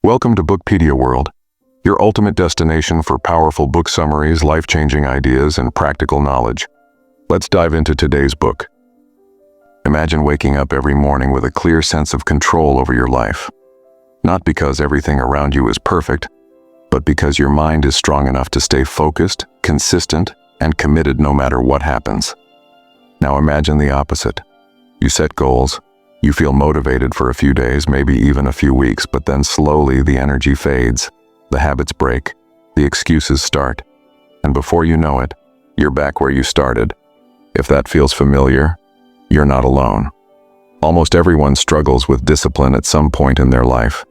Welcome to Bookpedia World, your ultimate destination for powerful book summaries, life-changing ideas, and practical knowledge. Let's dive into today's book. Imagine waking up every morning with a clear sense of control over your life. Not because everything around you is perfect, but because your mind is strong enough to stay focused, consistent, and committed no matter what happens. Now imagine the opposite. You set goals, you feel motivated for a few days, maybe even a few weeks, but then slowly the energy fades, the habits break, the excuses start, and before you know it, you're back where you started. If that feels familiar, you're not alone. Almost everyone struggles with discipline at some point in their life.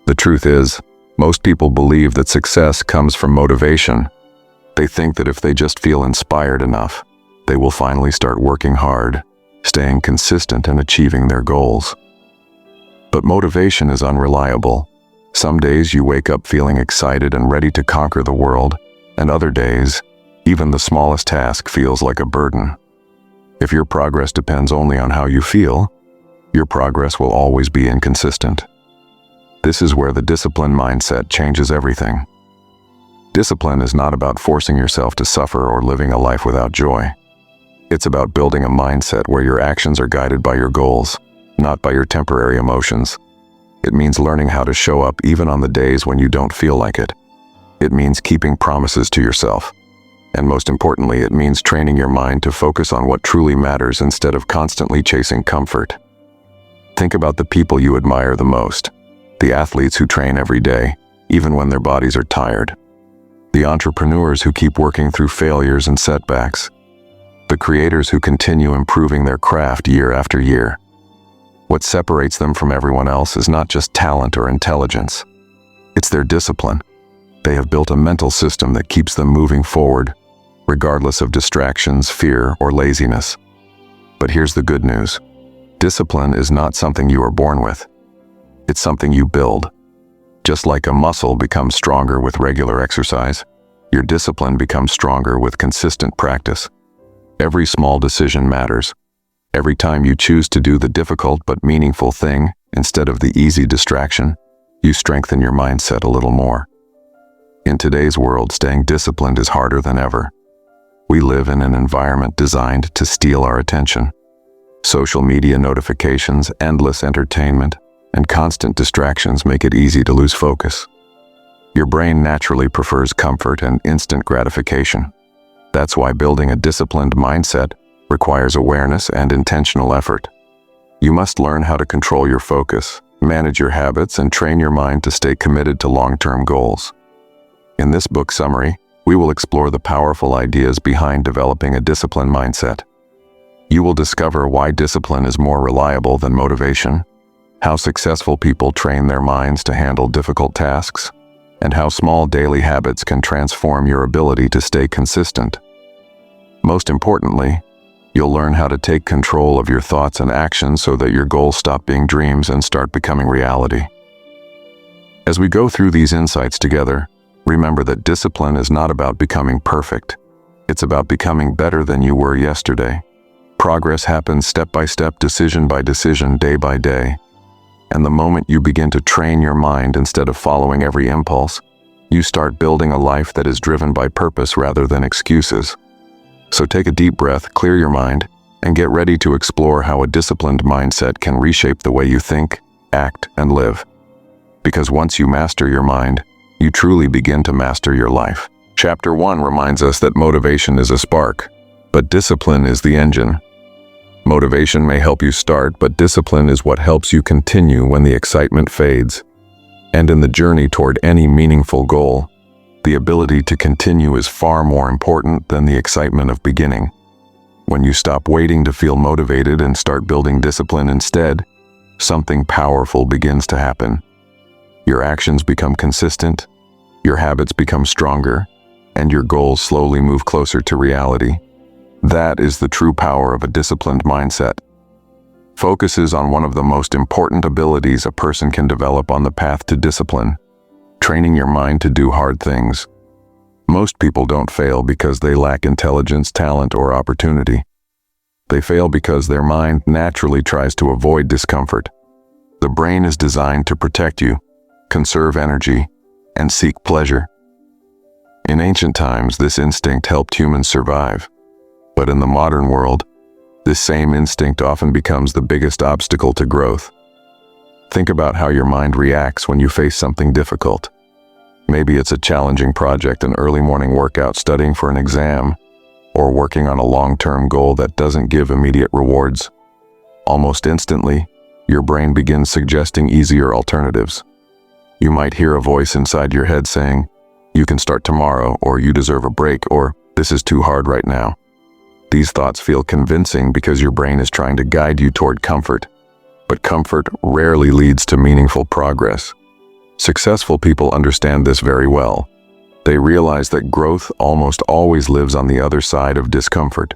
The truth is, most people believe that success comes from motivation. They think that if they just feel inspired enough, they will finally start working hard, staying consistent and achieving their goals. But motivation is unreliable. Some days you wake up feeling excited and ready to conquer the world, and other days, even the smallest task feels like a burden. If your progress depends only on how you feel, your progress will always be inconsistent. This is where the discipline mindset changes everything. Discipline is not about forcing yourself to suffer or living a life without joy. It's about building a mindset where your actions are guided by your goals, not by your temporary emotions. It means learning how to show up even on the days when you don't feel like it. It means keeping promises to yourself. And most importantly, it means training your mind to focus on what truly matters instead of constantly chasing comfort. Think about the people you admire the most. The athletes who train every day, even when their bodies are tired. The entrepreneurs who keep working through failures and setbacks. The creators who continue improving their craft year after year. What separates them from everyone else is not just talent or intelligence. It's their discipline. They have built a mental system that keeps them moving forward, regardless of distractions, fear, or laziness. But here's the good news. Discipline is not something you are born with. It's something you build. Just like a muscle becomes stronger with regular exercise, your discipline becomes stronger with consistent practice. Every small decision matters. Every time you choose to do the difficult but meaningful thing instead of the easy distraction, you strengthen your mindset a little more. In today's world, staying disciplined is harder than ever. We live in an environment designed to steal our attention. Social media notifications, endless entertainment, and constant distractions make it easy to lose focus. Your brain naturally prefers comfort and instant gratification. That's why building a disciplined mindset requires awareness and intentional effort. You must learn how to control your focus, manage your habits, and train your mind to stay committed to long-term goals. In this book summary, we will explore the powerful ideas behind developing a disciplined mindset. You will discover why discipline is more reliable than motivation, how successful people train their minds to handle difficult tasks, and how small daily habits can transform your ability to stay consistent. Most importantly, you'll learn how to take control of your thoughts and actions so that your goals stop being dreams and start becoming reality. As we go through these insights together, remember that discipline is not about becoming perfect. It's about becoming better than you were yesterday. Progress happens step by step, decision by decision, day by day. And the moment you begin to train your mind instead of following every impulse, you start building a life that is driven by purpose rather than excuses. So take a deep breath, clear your mind, and get ready to explore how a disciplined mindset can reshape the way you think, act, and live. Because once you master your mind, you truly begin to master your life. Chapter 1 reminds us that motivation is a spark, but discipline is the engine. Motivation may help you start, but discipline is what helps you continue when the excitement fades. And in the journey toward any meaningful goal, the ability to continue is far more important than the excitement of beginning. When you stop waiting to feel motivated and start building discipline instead, something powerful begins to happen. Your actions become consistent, your habits become stronger, and your goals slowly move closer to reality. That is the true power of a disciplined mindset. Focus is on one of the most important abilities a person can develop on the path to discipline. Training your mind to do hard things. Most people don't fail because they lack intelligence, talent, or opportunity. They fail because their mind naturally tries to avoid discomfort. The brain is designed to protect you. conserve energy, and seek pleasure. In ancient times, this instinct helped humans survive. But in the modern world, this same instinct often becomes the biggest obstacle to growth. Think about how your mind reacts when you face something difficult. Maybe it's a challenging project, an early morning workout, studying for an exam, or working on a long-term goal that doesn't give immediate rewards. Almost instantly, your brain begins suggesting easier alternatives. You might hear a voice inside your head saying, "You can start tomorrow," or "You deserve a break," or "This is too hard right now." These thoughts feel convincing because your brain is trying to guide you toward comfort. But comfort rarely leads to meaningful progress. Successful people understand this very well. They realize that growth almost always lives on the other side of discomfort.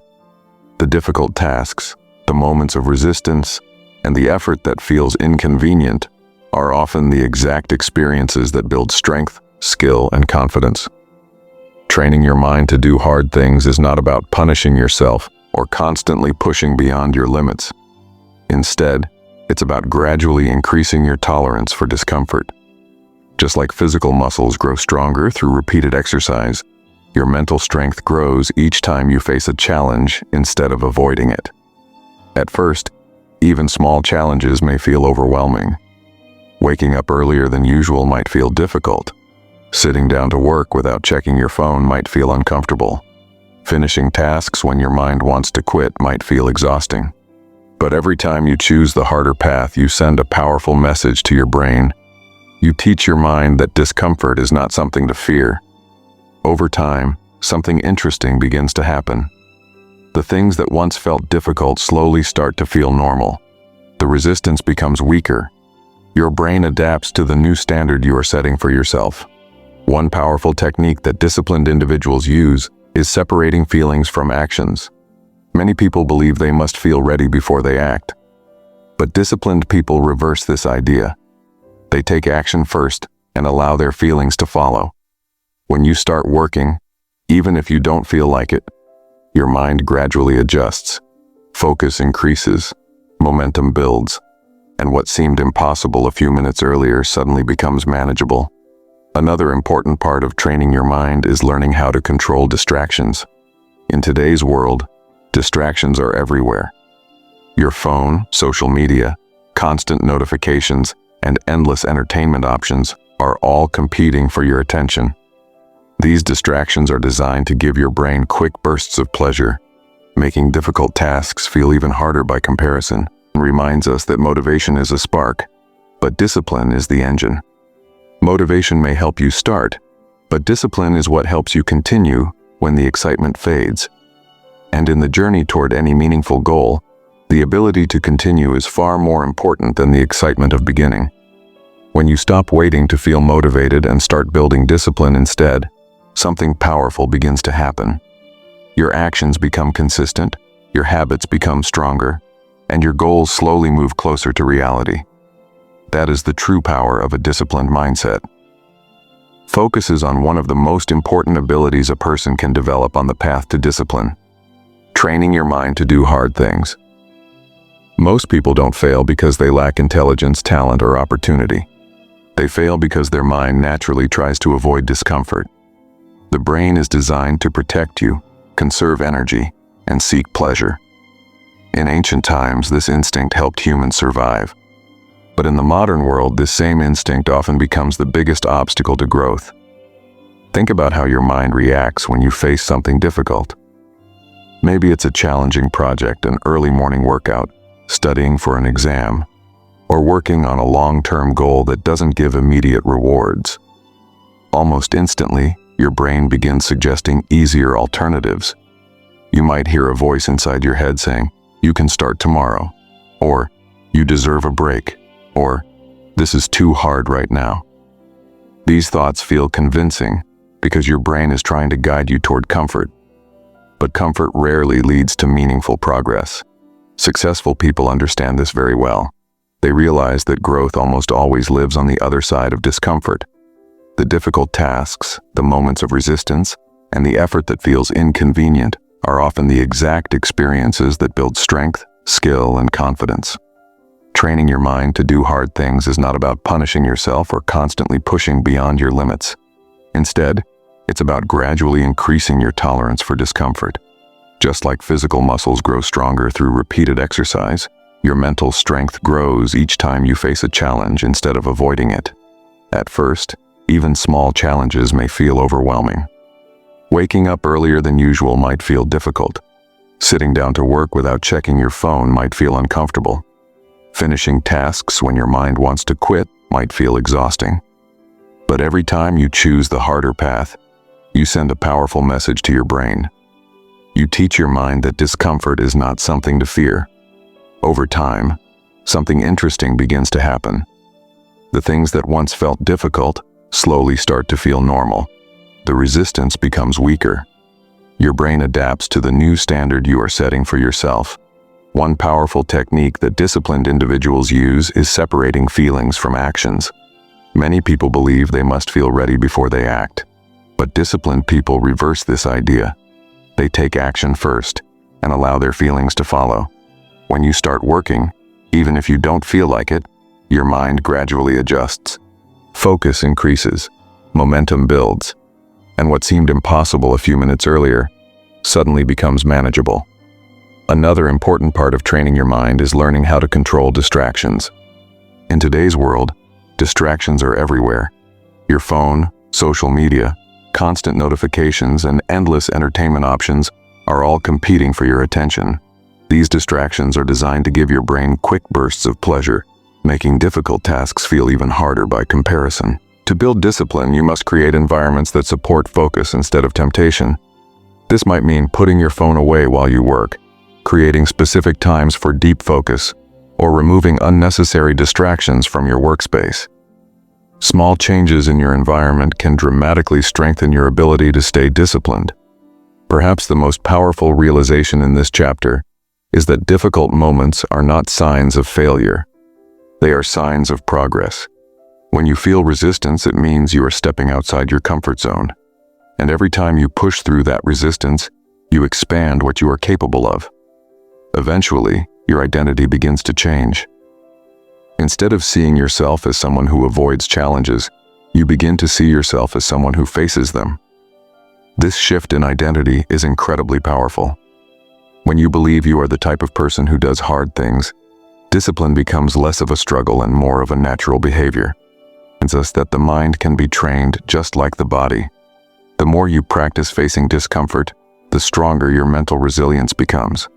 The difficult tasks, the moments of resistance, and the effort that feels inconvenient are often the exact experiences that build strength, skill, and confidence. Training your mind to do hard things is not about punishing yourself or constantly pushing beyond your limits. Instead, it's about gradually increasing your tolerance for discomfort. Just like physical muscles grow stronger through repeated exercise, your mental strength grows each time you face a challenge instead of avoiding it. At first, even small challenges may feel overwhelming. Waking up earlier than usual might feel difficult. Sitting down to work without checking your phone might feel uncomfortable. Finishing tasks when your mind wants to quit might feel exhausting. But every time you choose the harder path, you send a powerful message to your brain. You teach your mind that discomfort is not something to fear. Over time, something interesting begins to happen. The things that once felt difficult slowly start to feel normal. The resistance becomes weaker. Your brain adapts to the new standard you are setting for yourself. One powerful technique that disciplined individuals use is separating feelings from actions. Many people believe they must feel ready before they act. But disciplined people reverse this idea. They take action first and allow their feelings to follow. When you start working, even if you don't feel like it, your mind gradually adjusts. Focus increases, momentum builds, and what seemed impossible a few minutes earlier suddenly becomes manageable. Another important part of training your mind is learning how to control distractions. In today's world, distractions are everywhere. Your phone, social media, constant notifications, and endless entertainment options are all competing for your attention. These distractions are designed to give your brain quick bursts of pleasure, making difficult tasks feel even harder by comparison, and reminds us that motivation is a spark, but discipline is the engine. Motivation may help you start, but discipline is what helps you continue when the excitement fades. And in the journey toward any meaningful goal, the ability to continue is far more important than the excitement of beginning. When you stop waiting to feel motivated and start building discipline instead, something powerful begins to happen. Your actions become consistent, your habits become stronger, and your goals slowly move closer to reality. That is the true power of a disciplined mindset. Focus is on one of the most important abilities a person can develop on the path to discipline. Training your mind to do hard things. Most people don't fail because they lack intelligence, talent, or opportunity. They fail because their mind naturally tries to avoid discomfort. The brain is designed to protect you, conserve energy, and seek pleasure. In ancient times, this instinct helped humans survive. But in the modern world, this same instinct often becomes the biggest obstacle to growth. Think about how your mind reacts when you face something difficult. Maybe it's a challenging project, an early morning workout, studying for an exam, or working on a long-term goal that doesn't give immediate rewards. Almost instantly, your brain begins suggesting easier alternatives. You might hear a voice inside your head saying, "You can start tomorrow," or "You deserve a break," or "This is too hard right now." These thoughts feel convincing because your brain is trying to guide you toward comfort. But comfort rarely leads to meaningful progress. Successful people understand this very well. They realize that growth almost always lives on the other side of discomfort. The difficult tasks, the moments of resistance, and the effort that feels inconvenient are often the exact experiences that build strength, skill, and confidence. Training your mind to do hard things is not about punishing yourself or constantly pushing beyond your limits. Instead, it's about gradually increasing your tolerance for discomfort. Just like physical muscles grow stronger through repeated exercise, your mental strength grows each time you face a challenge instead of avoiding it. At first, even small challenges may feel overwhelming. Waking up earlier than usual might feel difficult. Sitting down to work without checking your phone might feel uncomfortable. Finishing tasks when your mind wants to quit might feel exhausting. But every time you choose the harder path, you send a powerful message to your brain. You teach your mind that discomfort is not something to fear. Over time, something interesting begins to happen. The things that once felt difficult slowly start to feel normal. The resistance becomes weaker. Your brain adapts to the new standard you are setting for yourself. One powerful technique that disciplined individuals use is separating feelings from actions. Many people believe they must feel ready before they act. But disciplined people reverse this idea. They take action first and allow their feelings to follow. When you start working, even if you don't feel like it, your mind gradually adjusts. Focus increases, momentum builds, and what seemed impossible a few minutes earlier suddenly becomes manageable. Another important part of training your mind is learning how to control distractions. In today's world, distractions are everywhere. Your phone, social media, constant notifications, and endless entertainment options are all competing for your attention. These distractions are designed to give your brain quick bursts of pleasure, making difficult tasks feel even harder by comparison. To build discipline, you must create environments that support focus instead of temptation. This might mean putting your phone away while you work, creating specific times for deep focus, or removing unnecessary distractions from your workspace. Small changes in your environment can dramatically strengthen your ability to stay disciplined. Perhaps the most powerful realization in this chapter is that difficult moments are not signs of failure. They are signs of progress. When you feel resistance, it means you are stepping outside your comfort zone. And every time you push through that resistance, you expand what you are capable of. Eventually, your identity begins to change. Instead of seeing yourself as someone who avoids challenges, you begin to see yourself as someone who faces them. This shift in identity is incredibly powerful. When you believe you are the type of person who does hard things, discipline becomes less of a struggle and more of a natural behavior. It's us that the mind can be trained just like the body. The more you practice facing discomfort, the stronger your mental resilience becomes.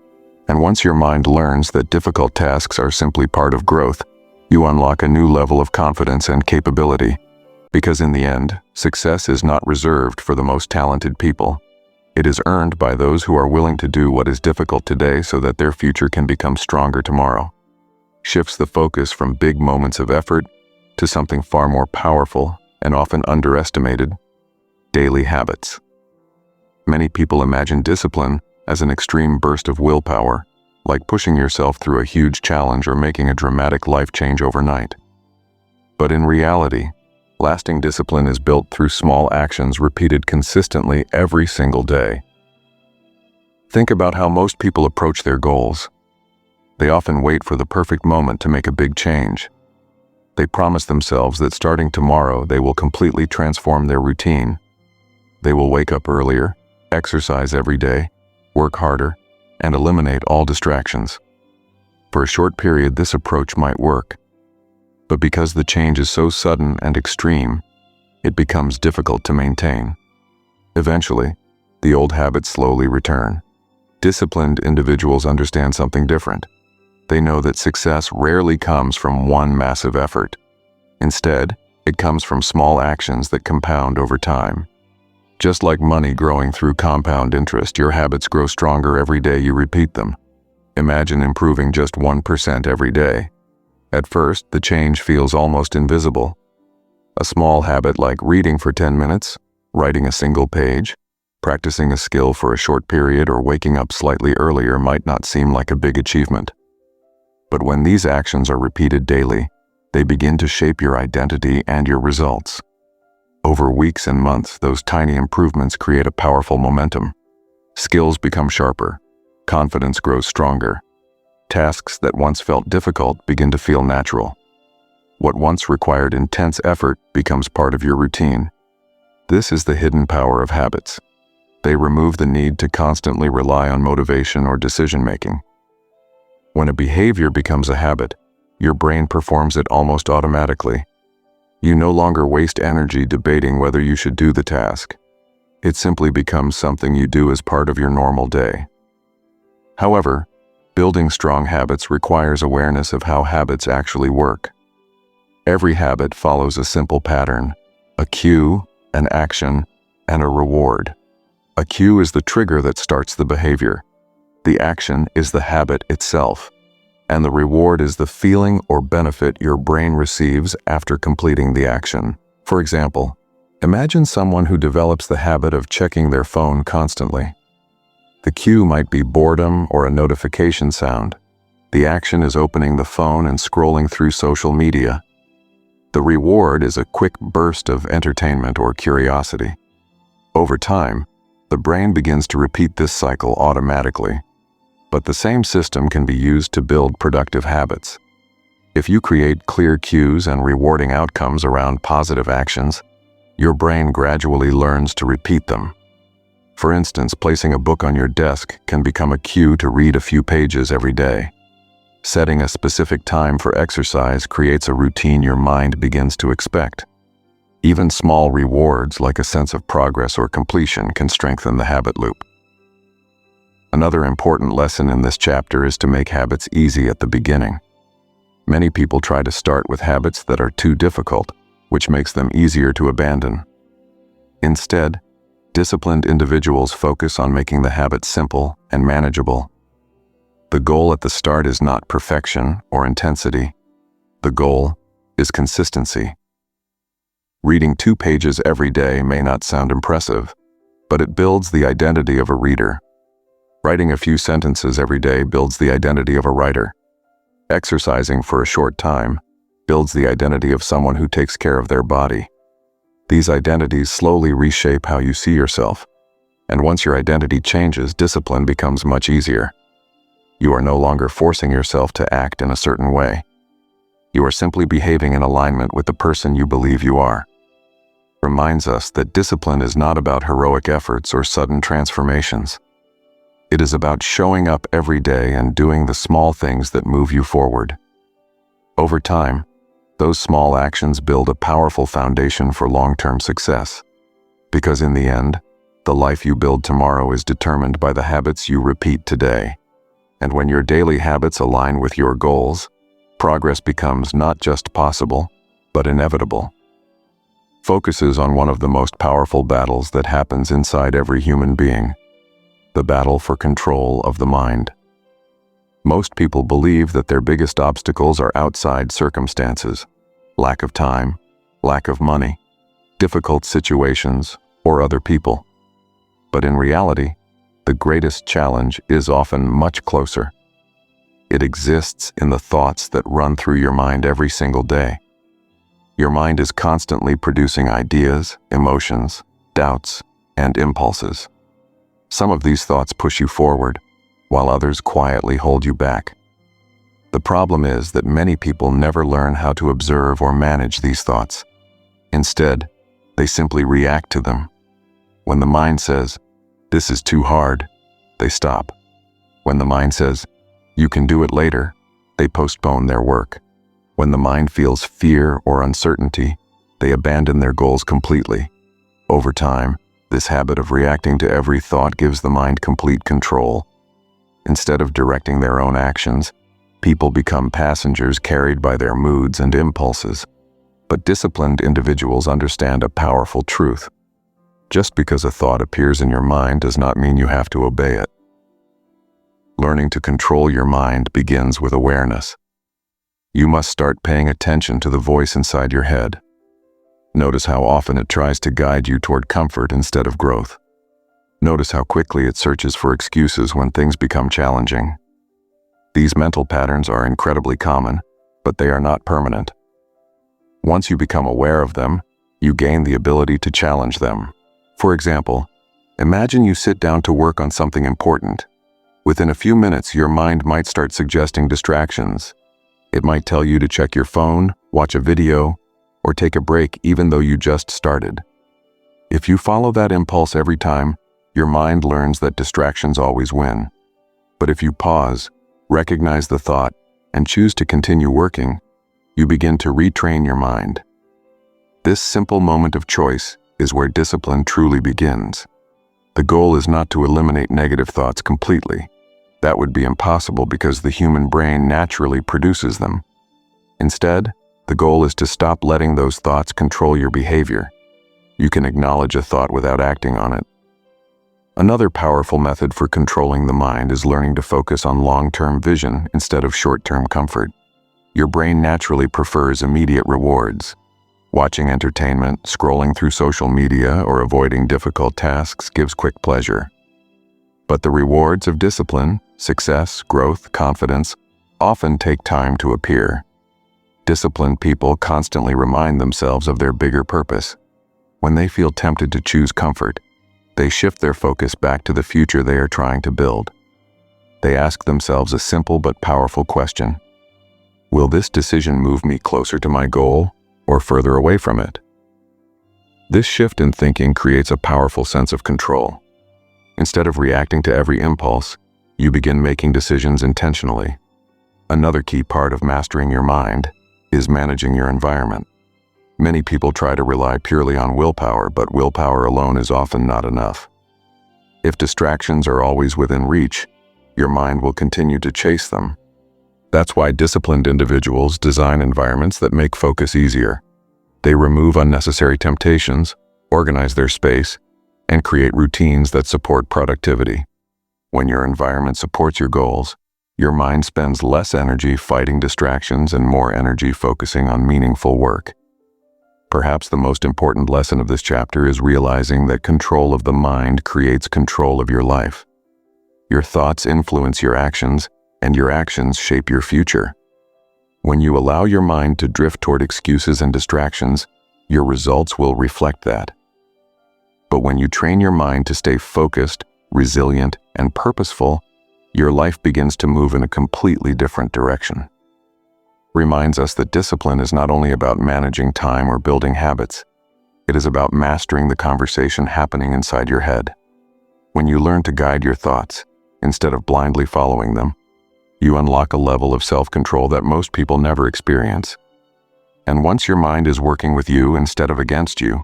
And once your mind learns that difficult tasks are simply part of growth, you unlock a new level of confidence and capability. Because in the end, success is not reserved for the most talented people. It is earned by those who are willing to do what is difficult today so that their future can become stronger tomorrow. Shifts the focus from big moments of effort to something far more powerful and often underestimated: daily habits. Many people imagine discipline as an extreme burst of willpower, like pushing yourself through a huge challenge or making a dramatic life change overnight. But in reality, lasting discipline is built through small actions repeated consistently every single day. Think about how most people approach their goals. They often wait for the perfect moment to make a big change. They promise themselves that starting tomorrow they will completely transform their routine. They will wake up earlier, exercise every day, work harder, and eliminate all distractions. For a short period, this approach might work. But because the change is so sudden and extreme, it becomes difficult to maintain. Eventually, the old habits slowly return. Disciplined individuals understand something different. They know that success rarely comes from one massive effort. Instead, it comes from small actions that compound over time. Just like money growing through compound interest, your habits grow stronger every day you repeat them. Imagine improving just 1% every day. At first, the change feels almost invisible. A small habit like reading for 10 minutes, writing a single page, practicing a skill for a short period, or waking up slightly earlier might not seem like a big achievement. But when these actions are repeated daily, they begin to shape your identity and your results. Over weeks and months, those tiny improvements create a powerful momentum. Skills become sharper, confidence grows stronger, Tasks that once felt difficult begin to feel natural. What once required intense effort becomes part of your routine. This is the hidden power of habits. They remove the need to constantly rely on motivation or decision-making. When a behavior becomes a habit, your brain performs it almost automatically. You no longer waste energy debating whether you should do the task. It simply becomes something you do as part of your normal day. However, building strong habits requires awareness of how habits actually work. Every habit follows a simple pattern: a cue, an action, and a reward. A cue is the trigger that starts the behavior. The action is the habit itself, and the reward is the feeling or benefit your brain receives after completing the action. For example, imagine someone who develops the habit of checking their phone constantly. The cue might be boredom or a notification sound. The action is opening the phone and scrolling through social media. The reward is a quick burst of entertainment or curiosity. Over time, the brain begins to repeat this cycle automatically. But the same system can be used to build productive habits. If you create clear cues and rewarding outcomes around positive actions, your brain gradually learns to repeat them. For instance, placing a book on your desk can become a cue to read a few pages every day. Setting a specific time for exercise creates a routine your mind begins to expect. Even small rewards like a sense of progress or completion can strengthen the habit loop. Another important lesson in this chapter is to make habits easy at the beginning. Many people try to start with habits that are too difficult, which makes them easier to abandon. Instead, disciplined individuals focus on making the habit simple and manageable. The goal at the start is not perfection or intensity. The goal is consistency. Reading 2 pages every day may not sound impressive, but it builds the identity of a reader. Writing a few sentences every day builds the identity of a writer. Exercising for a short time builds the identity of someone who takes care of their body. These identities slowly reshape how you see yourself, and once your identity changes, discipline becomes much easier. You are no longer forcing yourself to act in a certain way. You are simply behaving in alignment with the person you believe you are. It reminds us that discipline is not about heroic efforts or sudden transformations. It is about showing up every day and doing the small things that move you forward. Over time, those small actions build a powerful foundation for long-term success. Because in the end, the life you build tomorrow is determined by the habits you repeat today. And when your daily habits align with your goals, progress becomes not just possible, but inevitable. Focuses on one of the most powerful battles that happens inside every human being: the battle for control of the mind. Most people believe that their biggest obstacles are outside circumstances: lack of time, lack of money, difficult situations, or other people. But in reality, the greatest challenge is often much closer. It exists in the thoughts that run through your mind every single day. Your mind is constantly producing ideas, emotions, doubts, and impulses. Some of these thoughts push you forward, while others quietly hold you back. The problem is that many people never learn how to observe or manage these thoughts. Instead, they simply react to them. When the mind says, "This is too hard," they stop. When the mind says, "You can do it later," they postpone their work. When the mind feels fear or uncertainty, they abandon their goals completely. Over time, this habit of reacting to every thought gives the mind complete control. Instead of directing their own actions, people become passengers carried by their moods and impulses. But disciplined individuals understand a powerful truth. Just because a thought appears in your mind does not mean you have to obey it. Learning to control your mind begins with awareness. You must start paying attention to the voice inside your head. Notice how often it tries to guide you toward comfort instead of growth. Notice how quickly it searches for excuses when things become challenging. These mental patterns are incredibly common, but they are not permanent. Once you become aware of them, you gain the ability to challenge them. For example, imagine you sit down to work on something important. Within a few minutes, your mind might start suggesting distractions. It might tell you to check your phone, watch a video, or take a break even though you just started. If you follow that impulse every time, your mind learns that distractions always win. But if you pause, recognize the thought, and choose to continue working, you begin to retrain your mind. This simple moment of choice is where discipline truly begins. The goal is not to eliminate negative thoughts completely. That would be impossible because the human brain naturally produces them. Instead, the goal is to stop letting those thoughts control your behavior. You can acknowledge a thought without acting on it. Another powerful method for controlling the mind is learning to focus on long-term vision instead of short-term comfort. Your brain naturally prefers immediate rewards. Watching entertainment, scrolling through social media, or avoiding difficult tasks gives quick pleasure. But the rewards of discipline, success, growth, confidence, often take time to appear. Disciplined people constantly remind themselves of their bigger purpose. When they feel tempted to choose comfort, they shift their focus back to the future they are trying to build. They ask themselves a simple but powerful question: will this decision move me closer to my goal or further away from it? This shift in thinking creates a powerful sense of control. Instead of reacting to every impulse, you begin making decisions intentionally. Another key part of mastering your mind is managing your environment. Many people try to rely purely on willpower, but willpower alone is often not enough. If distractions are always within reach, your mind will continue to chase them. That's why disciplined individuals design environments that make focus easier. They remove unnecessary temptations, organize their space, and create routines that support productivity. When your environment supports your goals, your mind spends less energy fighting distractions and more energy focusing on meaningful work. Perhaps the most important lesson of this chapter is realizing that control of the mind creates control of your life. Your thoughts influence your actions, and your actions shape your future. When you allow your mind to drift toward excuses and distractions, your results will reflect that. But when you train your mind to stay focused, resilient, and purposeful, your life begins to move in a completely different direction. Reminds us that discipline is not only about managing time or building habits. It is about mastering the conversation happening inside your head. When you learn to guide your thoughts, instead of blindly following them, you unlock a level of self-control that most people never experience. And once your mind is working with you instead of against you,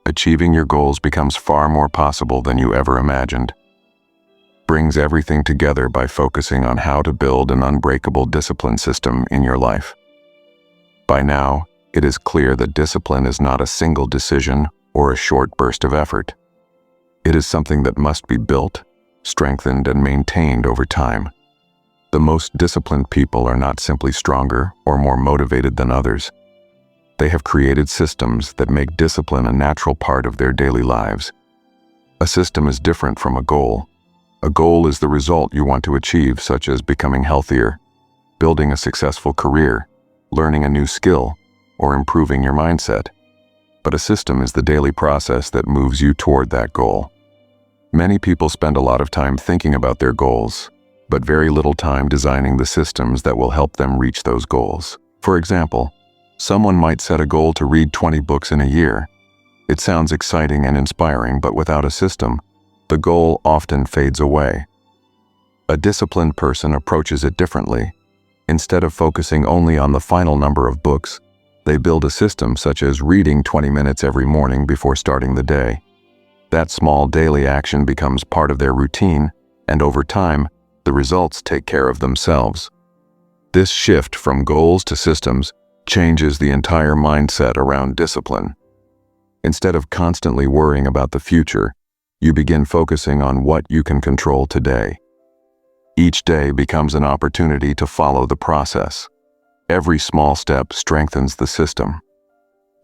achieving your goals becomes far more possible than you ever imagined. Brings everything together by focusing on how to build an unbreakable discipline system in your life. By now, it is clear that discipline is not a single decision or a short burst of effort. It is something that must be built, strengthened, and maintained over time. The most disciplined people are not simply stronger or more motivated than others. They have created systems that make discipline a natural part of their daily lives. A system is different from a goal. A goal is the result you want to achieve, such as becoming healthier, building a successful career, learning a new skill, or improving your mindset. But a system is the daily process that moves you toward that goal. Many people spend a lot of time thinking about their goals, but very little time designing the systems that will help them reach those goals. For example, someone might set a goal to read 20 books in a year. It sounds exciting and inspiring, but without a system, the goal often fades away. A disciplined person approaches it differently. Instead of focusing only on the final number of books, they build a system such as reading 20 minutes every morning before starting the day. That small daily action becomes part of their routine, and over time, the results take care of themselves. This shift from goals to systems changes the entire mindset around discipline. Instead of constantly worrying about the future, you begin focusing on what you can control today. Each day becomes an opportunity to follow the process. Every small step strengthens the system.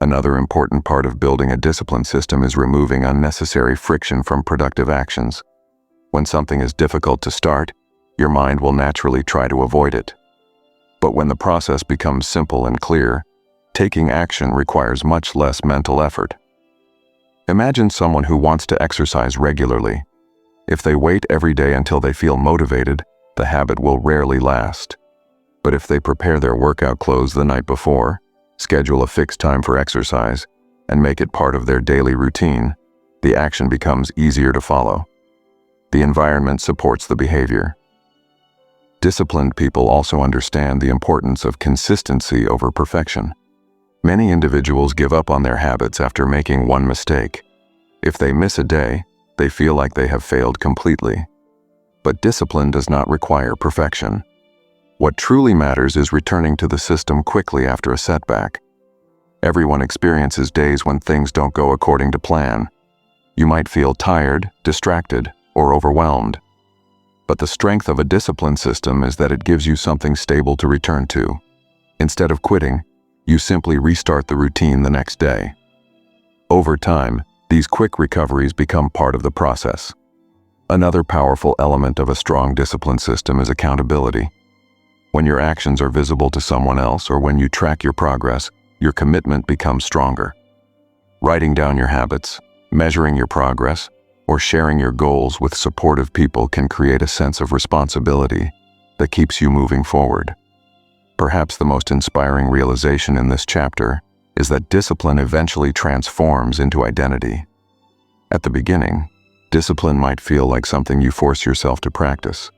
Another important part of building a discipline system is removing unnecessary friction from productive actions. When something is difficult to start, your mind will naturally try to avoid it. But when the process becomes simple and clear, taking action requires much less mental effort. Imagine someone who wants to exercise regularly. If they wait every day until they feel motivated, the habit will rarely last. But if they prepare their workout clothes the night before, schedule a fixed time for exercise, and make it part of their daily routine, the action becomes easier to follow. The environment supports the behavior. Disciplined people also understand the importance of consistency over perfection. Many individuals give up on their habits after making one mistake. If they miss a day, they feel like they have failed completely. But discipline does not require perfection. What truly matters is returning to the system quickly after a setback. Everyone experiences days when things don't go according to plan. You might feel tired, distracted, or overwhelmed. But the strength of a discipline system is that it gives you something stable to return to. Instead of quitting, you simply restart the routine the next day. Over time, these quick recoveries become part of the process. Another powerful element of a strong discipline system is accountability. When your actions are visible to someone else or when you track your progress, your commitment becomes stronger. Writing down your habits, measuring your progress, or sharing your goals with supportive people can create a sense of responsibility that keeps you moving forward. Perhaps the most inspiring realization in this chapter is that discipline eventually transforms into identity. At the beginning, discipline might feel like something you force yourself to practice.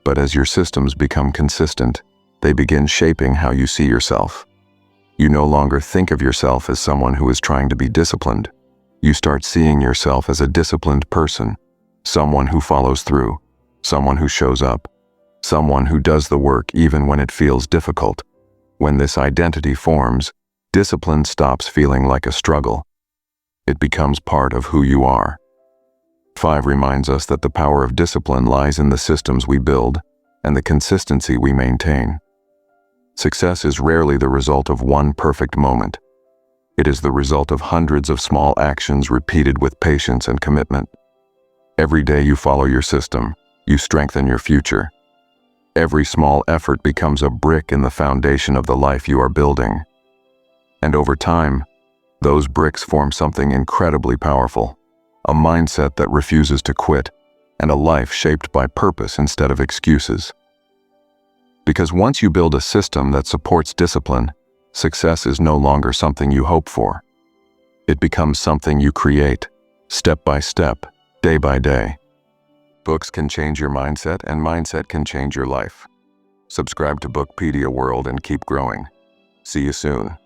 But as your systems become consistent, they begin shaping how you see yourself. You no longer think of yourself as someone who is trying to be disciplined. You start seeing yourself as a disciplined person, someone who follows through, someone who shows up, someone who does the work even when it feels difficult. When this identity forms, discipline stops feeling like a struggle. It becomes part of who you are. 5 reminds us that the power of discipline lies in the systems we build and the consistency we maintain. Success is rarely the result of one perfect moment. It is the result of hundreds of small actions repeated with patience and commitment. Every day you follow your system, you strengthen your future. Every small effort becomes a brick in the foundation of the life you are building. And over time, those bricks form something incredibly powerful. A mindset that refuses to quit, and a life shaped by purpose instead of excuses. Because once you build a system that supports discipline, success is no longer something you hope for. It becomes something you create, step by step, day by day. Books can change your mindset, and mindset can change your life. Subscribe to Bookpedia World and keep growing. See you soon.